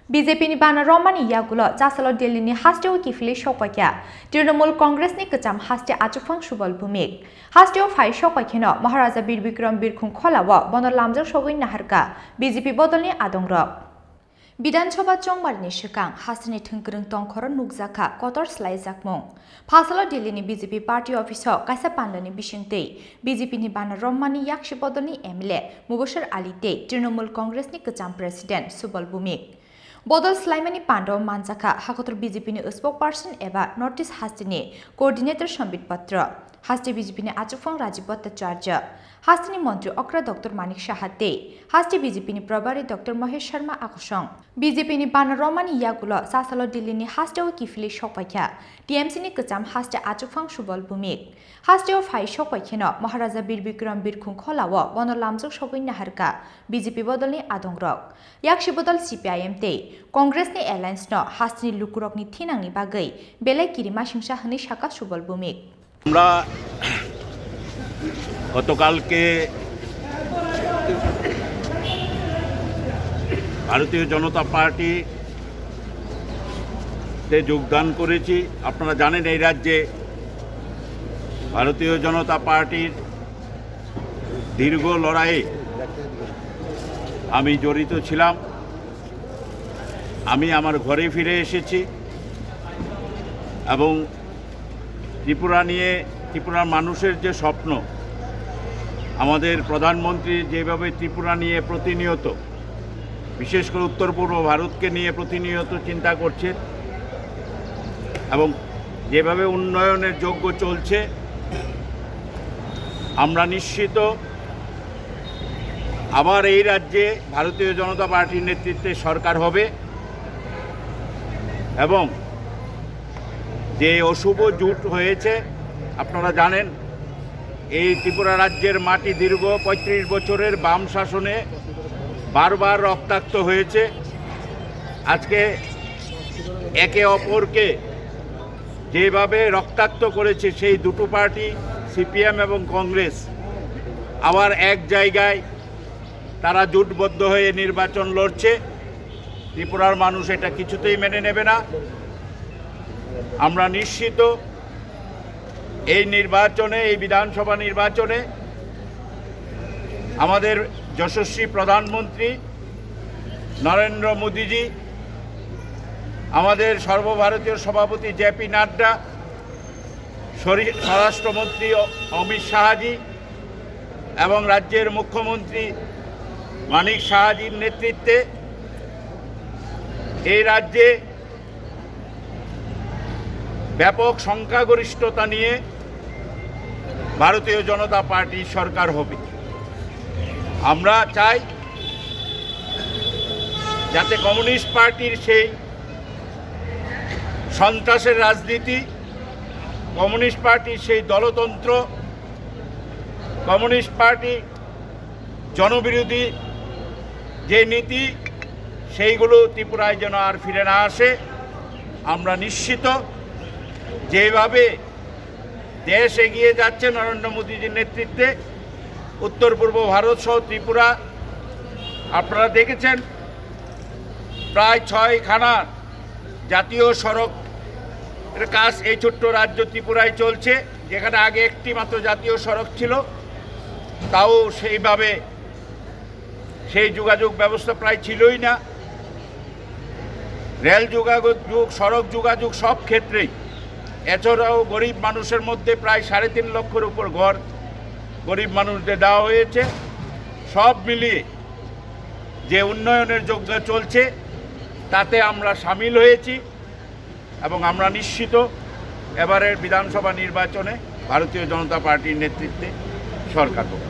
BJP ni bana Romani yagulo Chasalo Delhini Hasteo Kiphilwi Sokphaikha Trinamool Congress ni Kwcham Hasteo Achukphang Subal Bhowmik Hasteo phai Sokphaikha no Maharaja Bir Bikram Birkhung kholawo bono lamjak sogoi naharka BJP bodolni adongrok বিধানসভা চংমারনি সিগাং Hasini থংগ্রং তংখর নুকজাখা কতর স্লাইজাকমং ফাসালো দিল্লিনি BJP party অফিসও কাইসা পান্ডানি বিসংতেই বিজেপিনি বানা রম্মানি ইয়াকশি বদলনি MLA Mubashar আলীতে তৃণমূল কংগ্রেসনি কোচাম প্রেসিডেন্ট সুবল ভৌমিক বদল স্লাইমানি পান্ডব মানজাখা হাকতর বিজেপিনি স্পোক পার্সন এবা নর্থ ইস্ট হাস্তিনি কোঅর্ডিনেটর সম্বিতপত্র হাস্তি বিজেপিনি আচুকফং রাজীব ভট্টাচার্য হাস্তিনি মন্ত্রী অক্রা ডক্টর মানিক সাহাতে হাস্তি বিজেপিনি প্রভারী ডক্টর মহেশ শর্মা আকসং বিজেপিনি বানা রমানি ইয়াগুলো চাসালো দিল্লিনি হাস্তেও কিফিলি সকপাইখা TMC ni কোচাম হাস্তে আচুকফং সুবল ভৌমিক হাস্তেও ফাই সকপাইখেনো মহারাজা বীর বিক্রম বীরখুং খলাও বন লামজক সগৈ নাহারকা বিজেপি বদলনি আদংরক ইয়াকশি বদল CPIM তে কংগ্রেসনি এলায়েন্স ন হাস্তিনি লুকুরকনি থিনাংনি বাগৈ বেলাই কিরিমা হিংসা হনি সাকা সুবল ভৌমিক আমরা গতকালকে ভারতীয় জনতা পার্টিতে যোগদান করেছি। আপনারা জানেন এই রাজ্যে ভারতীয় জনতা পার্টির দীর্ঘ লড়াইয়ে আমি জড়িত ছিলাম। আমি আমার ঘরে ফিরে এসেছি এবং ত্রিপুরা নিয়ে ত্রিপুরার মানুষের যে স্বপ্ন, আমাদের প্রধানমন্ত্রী যেভাবে ত্রিপুরা নিয়ে প্রতিনিয়ত, বিশেষ করে উত্তর পূর্ব ভারতকে নিয়ে প্রতিনিয়ত চিন্তা করছে এবং যেভাবে উন্নয়নের যোগ্য চলছে, আমরা নিশ্চিত আবার এই রাজ্যে ভারতীয় জনতা পার্টির নেতৃত্বে সরকার হবে এবং যে অশুভ জোট হয়েছে, আপনারা জানেন এই ত্রিপুরা রাজ্যের মাটি দীর্ঘ ৩৫ বছরের বাম শাসনে বারবার রক্তাক্ত হয়েছে। আজকে একে অপরকে যেভাবে রক্তাক্ত করেছে সেই দুটো পার্টি CPM এবং কংগ্রেস আবার এক জায়গায় তারা জোটবদ্ধ হয়ে নির্বাচন লড়ছে। ত্রিপুরার মানুষ এটা কিছুতেই মেনে নেবে না। আমরা নিশ্চিত এই নির্বাচনে, এই বিধানসভা নির্বাচনে আমাদের যশস্বী প্রধানমন্ত্রী নরেন্দ্র মোদীজি, আমাদের সর্বভারতীয় সভাপতি JP নাড্ডা, স্বরাষ্ট্রমন্ত্রী অমিত শাহজি এবং রাজ্যের মুখ্যমন্ত্রী মানিক সাহাজির নেতৃত্বে এই রাজ্যে ব্যাপক সংখ্যাগরিষ্ঠতা নিয়ে ভারতীয় জনতা পার্টির সরকার হবে। আমরা চাই যাতে কমিউনিস্ট পার্টির সেই সন্ত্রাসের রাজনীতি, কমিউনিস্ট পার্টির সেই দলতন্ত্র, কমিউনিস্ট পার্টি জনবিরোধী যে নীতি, সেইগুলো ত্রিপুরায় যেন আর ফিরে না আসে। আমরা নিশ্চিত যেভাবে দেশ এগিয়ে যাচ্ছে নরেন্দ্র মোদীজির নেতৃত্বে, উত্তর পূর্ব ভারত সহ ত্রিপুরা, আপনারা দেখেছেন প্রায় 6খানা জাতীয় সড়ক এর কাজ এই ছোট্ট রাজ্য ত্রিপুরায় চলছে, যেখানে আগে একটি মাত্র জাতীয় সড়ক ছিল, তাও সেইভাবে সেই যোগাযোগ ব্যবস্থা প্রায় ছিলই না। রেল যোগাযোগ, সড়ক যোগাযোগ সব ক্ষেত্রেই। এছাড়াও গরিব মানুষের মধ্যে প্রায় 3.5 লক্ষের উপর ঘর গরিব মানুষদের দেওয়া হয়েছে। সব মিলিয়ে যে উন্নয়নের যোগ্য চলছে তাতে আমরা সামিল হয়েছি এবং আমরা নিশ্চিত এবারের বিধানসভা নির্বাচনে ভারতীয় জনতা পার্টির নেতৃত্বে সরকার হবে।